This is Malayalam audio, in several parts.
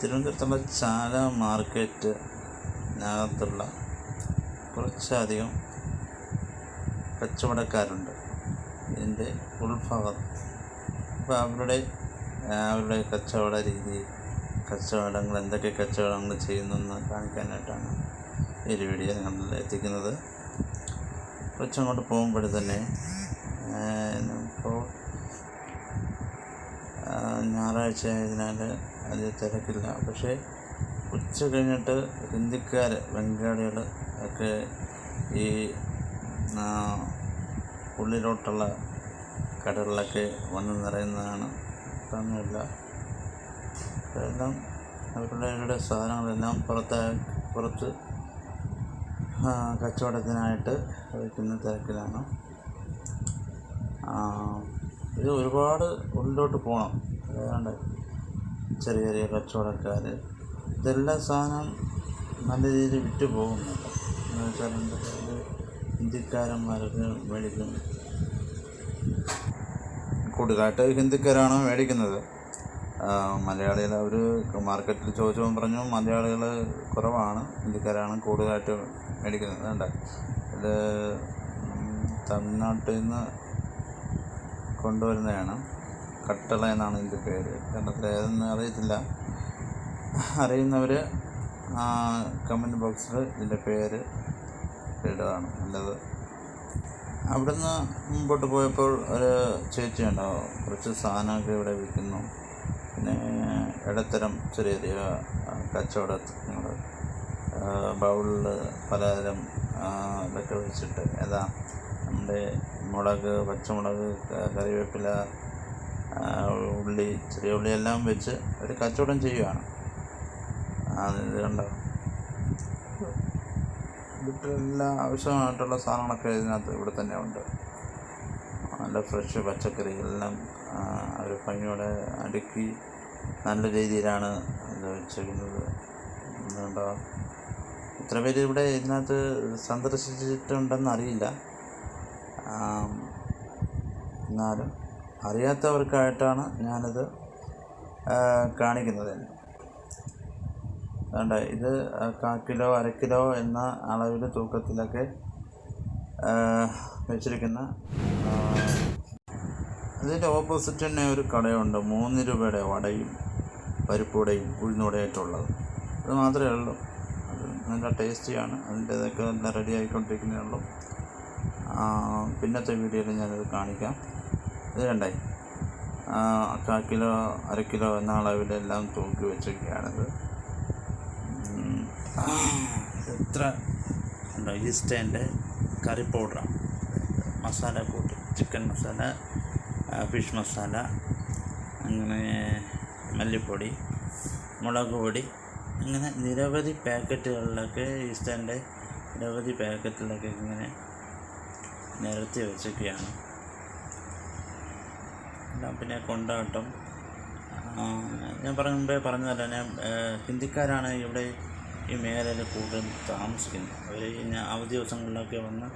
തിരുവനന്തപുരത്തുള്ള ചാല മാർക്കറ്റിനകത്തുള്ള കുറച്ചധികം കച്ചവടക്കാരുണ്ട് ഇതിൻ്റെ ഉൾഭാഗത്ത്. അപ്പോൾ അവരുടെ കച്ചവട രീതി, എന്തൊക്കെ കച്ചവടങ്ങൾ ചെയ്യുന്നെന്ന് കാണിക്കാനായിട്ടാണ് ഈ ഒരു വീഡിയോ നിങ്ങളിൽ എത്തിക്കുന്നത്. കുറച്ചങ്ങോട്ട് പോകുമ്പോൾ തന്നെ ഇപ്പോൾ ഞായറാഴ്ച ആയതിനാൽ അത് തിരക്കില്ല. പക്ഷേ ഉച്ച കഴിഞ്ഞിട്ട് ഹിന്ദിക്കാർ, ബംഗാളികൾ ഒക്കെ ഈ ഉള്ളിലോട്ടുള്ള കടകളിലൊക്കെ വന്ന് നിറയുന്നതാണ്. ഒന്നുമില്ല, എല്ലാം അവരുടെ സാധനങ്ങളെല്ലാം പുറത്ത് കച്ചവടത്തിനായിട്ട് വയ്ക്കുന്ന തിരക്കിലാണ്. ഇത് ഒരുപാട് ഉള്ളിലോട്ട് പോകണം. ഏതാണ്ട് ചെറിയ ചെറിയ കച്ചവടക്കാർ ഇതെല്ലാം സാധനം നല്ല രീതിയിൽ വിറ്റ് പോകുന്നുണ്ട്. എന്ന് വെച്ചാൽ ഹിന്ദിക്കാരന്മാരൊക്കെ മേടിക്കും. കൂടുതലായിട്ട് ഹിന്ദിക്കാരാണ് മേടിക്കുന്നത്. മലയാളികൾ അവർ മാർക്കറ്റിൽ ചോദിച്ചപ്പോൾ പറഞ്ഞു മലയാളികൾ കുറവാണ്, ഹിന്ദിക്കാരാണ് കൂടുതലായിട്ട് മേടിക്കുന്നത്. വേണ്ട, ഇത് തമിഴ്നാട്ടിൽ നിന്ന് കൊണ്ടുവരുന്നതാണ്. കട്ടള എന്നാണ് ഇതിൻ്റെ പേര്. കേരളത്തിൽ ഏതെന്ന് അറിയത്തില്ല. അറിയുന്നവർ കമൻറ്റ് ബോക്സിൽ ഇതിൻ്റെ പേര് ഇടുകയാണ് നല്ലത്. അവിടുന്ന് മുമ്പോട്ട് പോയപ്പോൾ ഒരു ചേച്ചിയുണ്ടോ, കുറച്ച് സാധനമൊക്കെ ഇവിടെ വിൽക്കുന്നു. പിന്നെ ഇടത്തരം ചെറിയ ചെറിയ കച്ചവടങ്ങൾ, ബൗളിൽ പലതരം ഇതൊക്കെ വെച്ചിട്ട്, നമ്മുടെ മുളക്, പച്ചമുളക്, കറിവേപ്പില, ഉള്ളി, ചെറിയ ഉള്ളി എല്ലാം വെച്ച് ഒരു കച്ചവടം ചെയ്യുകയാണ്. ഇത് കണ്ടോ, വീട്ടിലെല്ലാം ആവശ്യമായിട്ടുള്ള സാധനങ്ങളൊക്കെ ഇതിനകത്ത് ഇവിടെ തന്നെ ഉണ്ട്. നല്ല ഫ്രഷ് പച്ചക്കറി എല്ലാം അവർ ഭംഗിയോടെ അടുക്കി നല്ല രീതിയിലാണ് ഇത് വെച്ചിരിക്കുന്നത്. എന്തുകൊണ്ടോ ഇത്ര പേര് ഇവിടെ ഇതിനകത്ത് സന്ദർശിച്ചിട്ടുണ്ടെന്ന് അറിയില്ല. എന്നാലും അറിയാത്തവർക്കായിട്ടാണ് ഞാനിത് കാണിക്കുന്നത്. അതുകൊണ്ട് ഇത് 1/4 കിലോ 1/2 കിലോ എന്ന അളവിൽ തൂക്കത്തിലൊക്കെ വെച്ചിരിക്കുന്ന. ഇതിൻ്റെ ഓപ്പോസിറ്റ് തന്നെ ഒരു കടയുണ്ട്, 3 രൂപയുടെ വടയും പരിപ്പുവടയും ഉഴുന്നുവടയായിട്ടുള്ളത്. അത് മാത്രമേ ഉള്ളൂ. അത് നല്ല ടേസ്റ്റിയാണ്. അതിൻ്റേതൊക്കെ നല്ല റെഡി ആയിക്കൊണ്ടിരിക്കുന്നേ ഉള്ളൂ. പിന്നത്തെ വീഡിയോയിൽ ഞാനത് കാണിക്കാം. ഇത് കണ്ടേ, 1/4 കിലോ 1/2 കിലോ എന്ന അളവിലെല്ലാം തൂക്കി വെച്ചൊക്കെയാണിത്. എത്ര ഉണ്ടോ, ഈസ്റ്റേൻ്റെ കറി പൗഡറാണ്, മസാല കൂട്ട്, ചിക്കൻ മസാല, ഫിഷ് മസാല, അങ്ങനെ മല്ലിപ്പൊടി, മുളക് പൊടി, അങ്ങനെ നിരവധി പാക്കറ്റുകളിലൊക്കെ ഈസ്റ്റേൻ്റെ നിരവധി പാക്കറ്റിലൊക്കെ ഇങ്ങനെ നിരത്തി വെച്ചൊക്കെയാണ്. പിന്നെ കൊണ്ടാട്ടം, ഞാൻ മുമ്പേ പറഞ്ഞതല്ല, ഹിന്ദിക്കാരാണ് ഇവിടെ ഈ മേഖലയിൽ കൂടുതൽ താമസിക്കുന്നത്. അവർ ഈ അവധി ദിവസങ്ങളിലൊക്കെ വന്ന്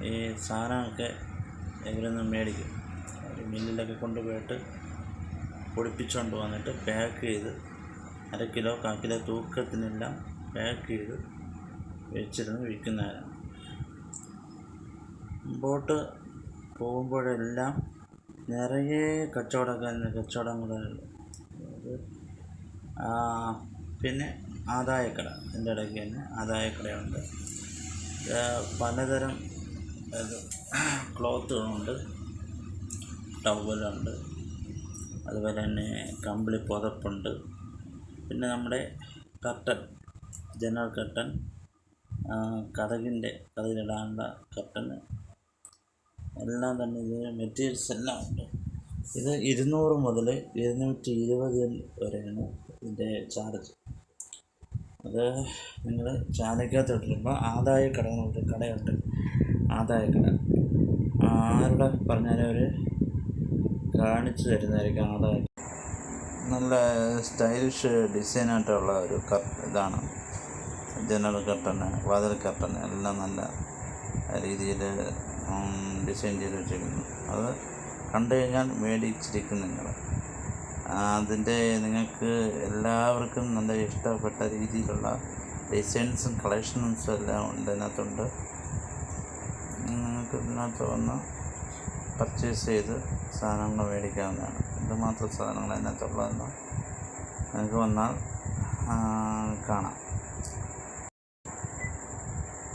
ഈ സാധനമൊക്കെ ഇവരൊന്ന് മേടിക്കും. അവർ മില്ലിലൊക്കെ കൊണ്ടുപോയിട്ട് പൊടിപ്പിച്ചുകൊണ്ട് വന്നിട്ട് പാക്ക് ചെയ്ത് 1/2 കിലോ 1/4 കിലോ തൂക്കത്തിനെല്ലാം പാക്ക് ചെയ്ത് വെച്ചിരുന്ന് വിൽക്കുന്നവരാണ്. മുമ്പോട്ട് പോകുമ്പോഴെല്ലാം നിറയെ കച്ചവടങ്ങളുണ്ട്. പിന്നെ ആദായക്കട, ഇതിൻ്റെ ഇടയ്ക്ക് തന്നെ ആദായക്കടയുണ്ട്. പലതരം ക്ലോത്തുകളുണ്ട്, ടവലുണ്ട്, അതുപോലെ തന്നെ കമ്പിളി പുതപ്പുണ്ട്. പിന്നെ നമ്മുടെ കർട്ടൻ, ജനറൽ കർട്ടൻ, കഥകിലിടാനുള്ള കർട്ടൻ എല്ലാം തന്നെ ഇതിന് മെറ്റീരിയൽസ് എല്ലാം ഉണ്ട്. ഇത് 200 മുതൽ 220 വരെയാണ് ഇതിൻ്റെ ചാർജ്. അത് നിങ്ങൾ ചാലക്കകത്ത് ഇട്ടിരുമ്പോൾ ആദായക്കട എന്നൊരു കടയുണ്ട്. ആദായക്കട ആരുടെ പറഞ്ഞാലും അവർ കാണിച്ചു തരുന്നതായിരിക്കും. ആദായ നല്ല സ്റ്റൈലിഷ് ഡിസൈനായിട്ടുള്ള ഒരു ഇതാണ് ജനറൽ കർട്ടന്, വാതിൽ കർട്ടന് എല്ലാം നല്ല രീതിയിൽ ഡിസൈൻ ചെയ്ത് വെച്ചിരിക്കുന്നു. അത് കണ്ടു കഴിഞ്ഞാൽ മേടിച്ചിരിക്കും നിങ്ങൾ. അതിൻ്റെ നിങ്ങൾക്ക് എല്ലാവർക്കും നല്ല ഇഷ്ടപ്പെട്ട രീതിയിലുള്ള ഡിസൈൻസും കളക്ഷൻസും എല്ലാം ഉണ്ട് ഇതിനകത്തുണ്ട്. നിങ്ങൾക്ക് ഇതിനകത്ത് വന്ന് പർച്ചേസ് ചെയ്ത് സാധനങ്ങൾ മേടിക്കാവുന്നതാണ്. എന്തുമാത്രം സാധനങ്ങൾ അതിനകത്തുള്ളതെന്ന് നിങ്ങൾക്ക് വന്നാൽ കാണാം.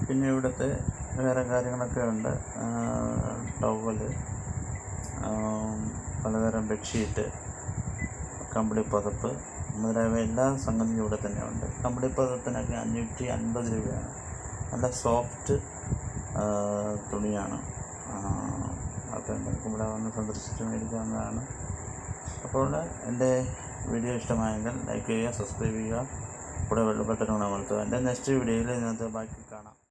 പിന്നെ ഇവിടുത്തെ വേറെ കാര്യങ്ങളൊക്കെ ഉണ്ട്. ടവല്, പലതരം ബെഡ്ഷീറ്റ്, കമ്പിളി പുതപ്പ് മുതലായവ എല്ലാ സംഗതിയും ഇവിടെ തന്നെ ഉണ്ട്. കമ്പിളി പുതപ്പിനൊക്കെ 550 രൂപയാണ്. നല്ല സോഫ്റ്റ് തുണിയാണ്. അപ്പോൾ നിങ്ങൾക്ക് ഇവിടെ വന്ന് സന്ദർശിച്ച് മേടിക്കാവുന്നതാണ്. അപ്പോൾ എൻ്റെ വീഡിയോ ഇഷ്ടമായെങ്കിൽ ലൈക്ക് ചെയ്യുക, സബ്സ്ക്രൈബ് ചെയ്യുക, കൂടെ ബെൽ ബട്ടൺ അമർത്തുക. എൻ്റെ നെക്സ്റ്റ് വീഡിയോയിൽ ഇതിനകത്ത് ബാക്കി